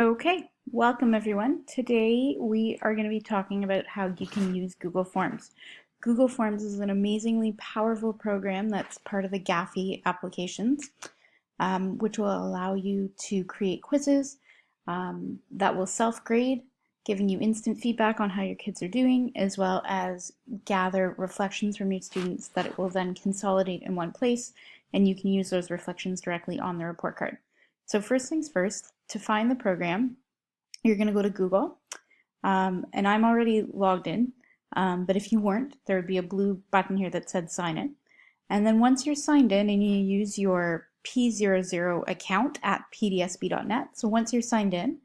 Okay, welcome everyone. Today we are going to be talking about how you can use Google Forms. Google Forms is an amazingly powerful program that's part of the Gaphy applications, which will allow you to create quizzes that will self-grade, giving you instant feedback on how your kids are doing, as well as gather reflections from your students that it will then consolidate in one place, and you can use those reflections directly on the report card. So first things first, to find the program, you're going to go to Google, and I'm already logged in, but if you weren't, there would be a blue button here that said sign in. And then once you're signed in and you use your P00 account at pdsb.net, so once you're signed in,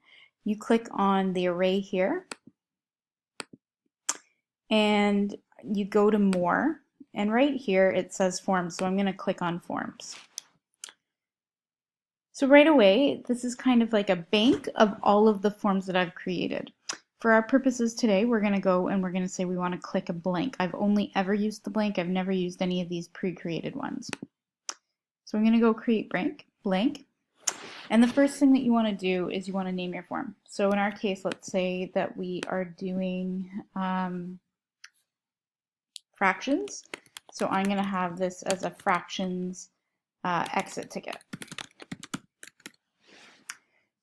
you click on the array here, and you go to more, and right here it says forms, so I'm going to click on forms. So right away, this is kind of like a bank of all of the forms that I've created. For our purposes today, we're going to go and we're going to say we want to click a blank. I've only ever used the blank. I've never used any of these pre-created ones. So I'm going to go create blank. And the first thing that you want to do is you want to name your form. So in our case, let's say that we are doing fractions. So I'm going to have this as a fractions exit ticket.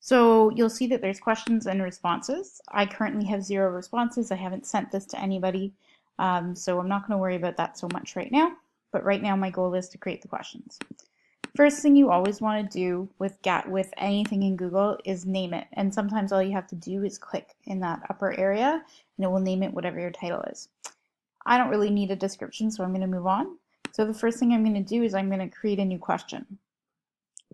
So you'll see that there's questions and responses. I currently have 0 responses. I haven't sent this to anybody, so I'm not going to worry about that so much right now. But right now my goal is to create the questions. First thing you always want to do with anything in Google is name it. And sometimes all you have to do is click in that upper area and it will name it whatever your title is. I don't really need a description, so I'm going to move on. So the first thing I'm going to do is I'm going to create a new question.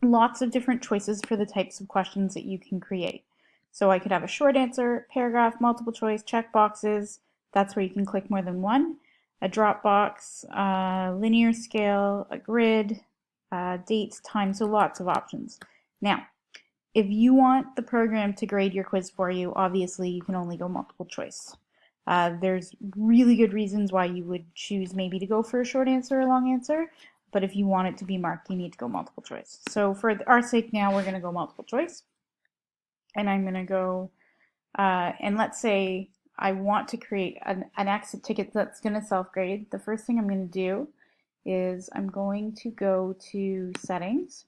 Lots of different choices for the types of questions that you can create. So I could have a short answer, paragraph, multiple choice, check boxes. That's where you can click more than one. A drop box, linear scale, a grid, dates, time, so lots of options. Now, if you want the program to grade your quiz for you, obviously you can only go multiple choice. There's really good reasons why you would choose maybe to go for a short answer or a long answer. But if you want it to be marked, you need to go multiple choice. So for our sake now, we're going to go multiple choice. And I'm going to go, and let's say I want to create an exit ticket that's going to self-grade. The first thing I'm going to do is I'm going to go to settings,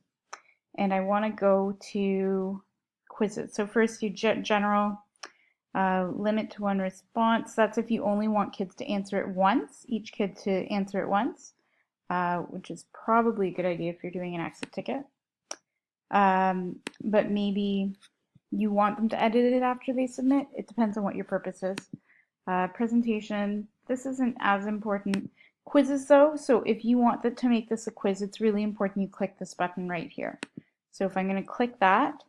and I want to go to quizzes. So first you general, limit to 1 response. That's if you only want kids to answer it once, each kid to answer it once. Which is probably a good idea if you're doing an exit ticket. But maybe you want them to edit it after they submit. It depends on what your purpose is. Presentation, this isn't as important. Quizzes though, so if you want to make this a quiz, it's really important you click this button right here. So if I'm going to click that,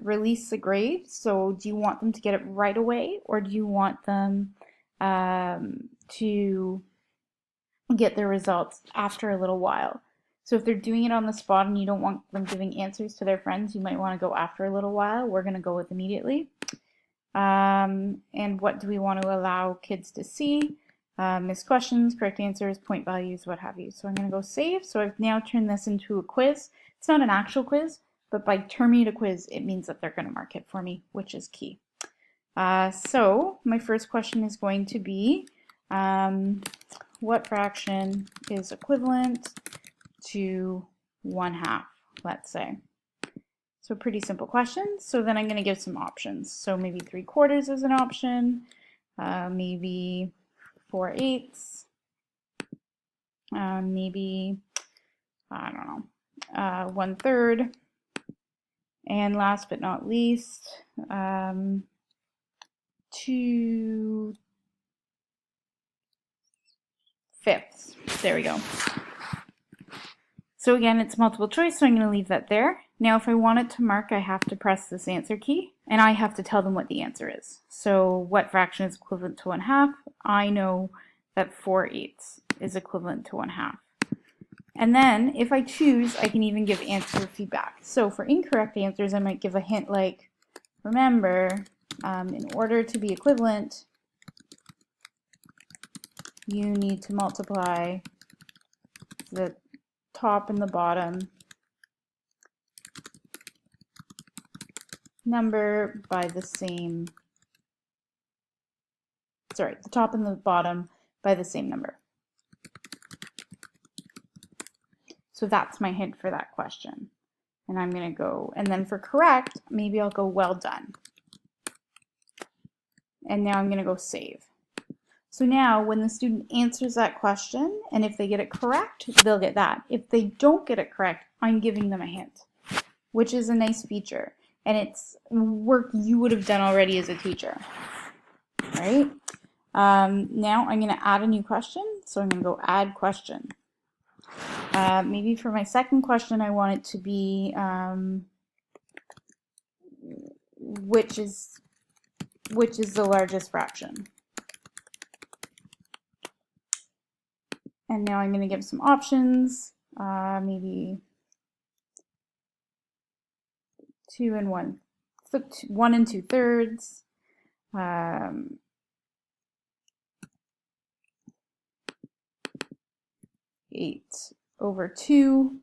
release the grade. So do you want them to get it right away, or do you want them to get their results after a little while? So if they're doing it on the spot and you don't want them giving answers to their friends, you might want to go after a little while. We're going to go with immediately. And what do we want to allow kids to see? Missed questions, correct answers, point values, what have you. So I'm going to go save. So I've now turned this into a quiz. It's not an actual quiz, but by terming it a quiz, it means that they're going to mark it for me, which is key. So my first question is going to be, what fraction is equivalent to 1/2, let's say. So pretty simple question. So then I'm going to give some options. So maybe 3/4 is an option, maybe 4/8, maybe, I don't know, 1/3, and last but not least, 2/5. There we go. So again, it's multiple choice, so I'm going to leave that there. Now if I want it to mark, I have to press this answer key, and I have to tell them what the answer is. So what fraction is equivalent to 1/2? I know that 4/8 is equivalent to 1/2. And then if I choose, I can even give answer feedback. So for incorrect answers, I might give a hint like, remember, in order to be equivalent, you need to multiply the top and the bottom number by the same, sorry, the top and the bottom by the same number. So that's my hint for that question. And I'm going to go, and then for correct, maybe I'll go well done. And now I'm going to go save. So now when the student answers that question, and if they get it correct, they'll get that. If they don't get it correct, I'm giving them a hint, which is a nice feature. And it's work you would have done already as a teacher, right? Now I'm going to add a new question. So I'm going to go add question. Maybe for my second question, I want it to be which is the largest fraction. And now I'm going to give some options, maybe 2 and 1, 1 and 2/3, 8/2.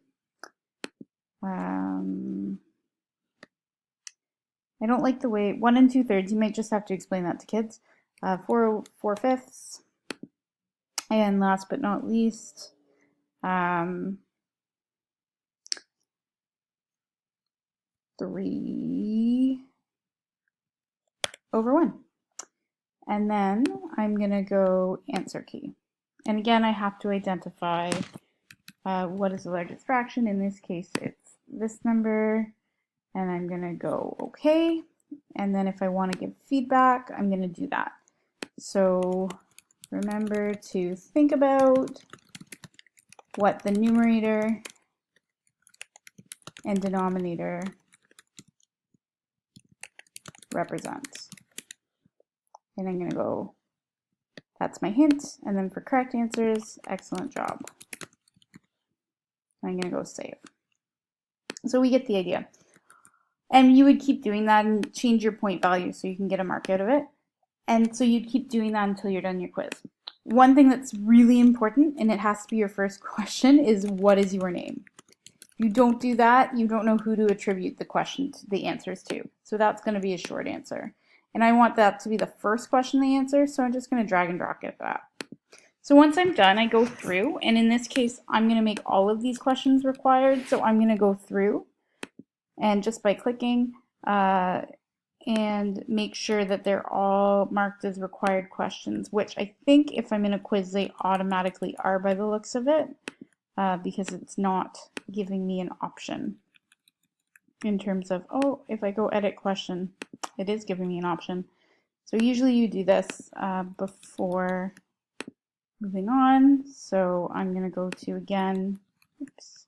I don't like the way 1 and 2/3. You might just have to explain that to kids. 4/5. And last but not least, 3/1. And then I'm going to go answer key. And again, I have to identify what is the largest fraction. In this case, it's this number. And I'm going to go OK. And then if I want to give feedback, I'm going to do that. So remember to think about what the numerator and denominator represents. And I'm going to go, that's my hint. And then for correct answers, excellent job. I'm going to go save. So we get the idea. And you would keep doing that and change your point value so you can get a mark out of it. And so you'd keep doing that until you're done your quiz. One thing that's really important, and it has to be your first question, is what is your name? If you don't do that, you don't know who to attribute the question to, the answers to. So that's going to be a short answer. And I want that to be the first question they answer, so I'm just going to drag and drop it that. So once I'm done, I go through, and in this case, I'm going to make all of these questions required. So I'm going to go through, and just by clicking, and make sure that they're all marked as required questions, which I think if I'm in a quiz, they automatically are by the looks of it, because it's not giving me an option in terms of, oh, if I go edit question, it is giving me an option. So usually you do this before moving on. So I'm going to go to, again, oops,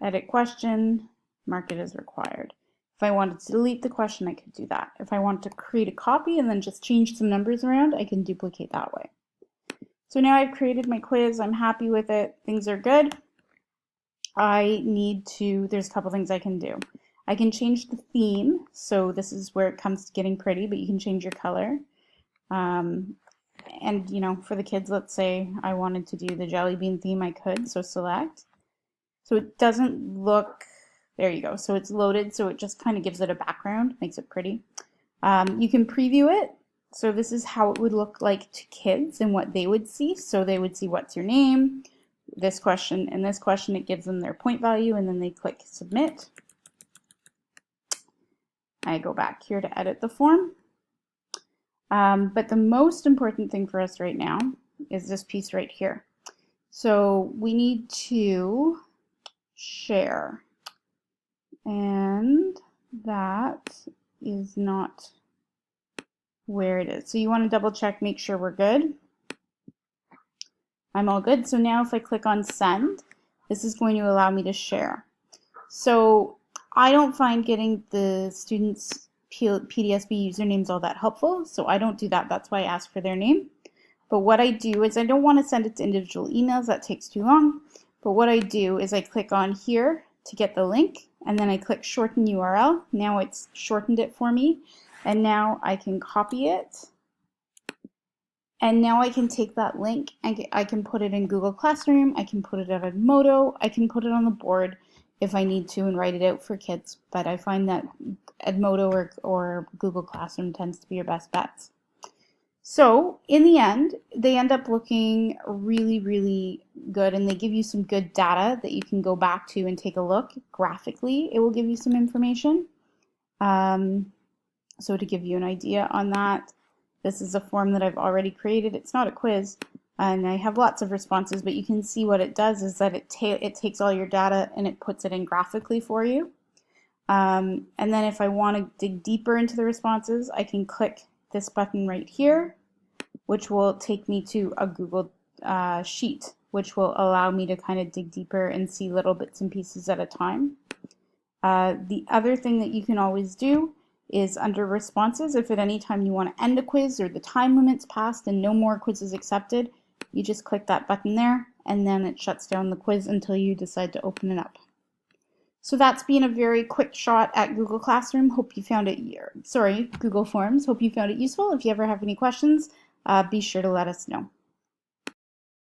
edit question, mark it as required. If I wanted to delete the question, I could do that. If I want to create a copy and then just change some numbers around, I can duplicate that way. So now I've created my quiz. I'm happy with it. Things are good. There's a couple things I can do. I can change the theme. So this is where it comes to getting pretty, but you can change your color. And, you know, for the kids, let's say I wanted to do the jelly bean theme, I could. So select. So it doesn't look, there you go. So it's loaded, so it just kind of gives it a background, makes it pretty. You can preview it. So this is how it would look like to kids and what they would see. So they would see what's your name, this question, and this question. It gives them their point value, and then they click submit. I go back here to edit the form. But the most important thing for us right now is this piece right here. So we need to share. And that is not where it is. So you want to double check, make sure we're good. I'm all good. So now if I click on send, this is going to allow me to share. So I don't find getting the students' PDSB usernames all that helpful, so I don't do that. That's why I ask for their name. But what I do is I don't want to send it to individual emails. That takes too long. But what I do is I click on here to get the link, and then I click shorten URL. Now it's shortened it for me, and now I can copy it. And now I can take that link and I can put it in Google Classroom, I can put it at Edmodo, I can put it on the board, if I need to and write it out for kids, but I find that Edmodo or Google Classroom tends to be your best bets. So in the end, they end up looking really, really good, and they give you some good data that you can go back to and take a look. Graphically, it will give you some information. So to give you an idea on that, this is a form that I've already created. It's not a quiz, and I have lots of responses, but you can see what it does is that it takes all your data and it puts it in graphically for you. And then if I want to dig deeper into the responses, I can click this button right here, which will take me to a Google sheet, which will allow me to kind of dig deeper and see little bits and pieces at a time. The other thing that you can always do is under responses, if at any time you want to end a quiz or the time limit's passed and no more quizzes accepted, you just click that button there and then it shuts down the quiz until you decide to open it up. So that's been a very quick shot at Google Classroom. Hope you found it, Google Forms. Hope you found it useful. If you ever have any questions, be sure to let us know.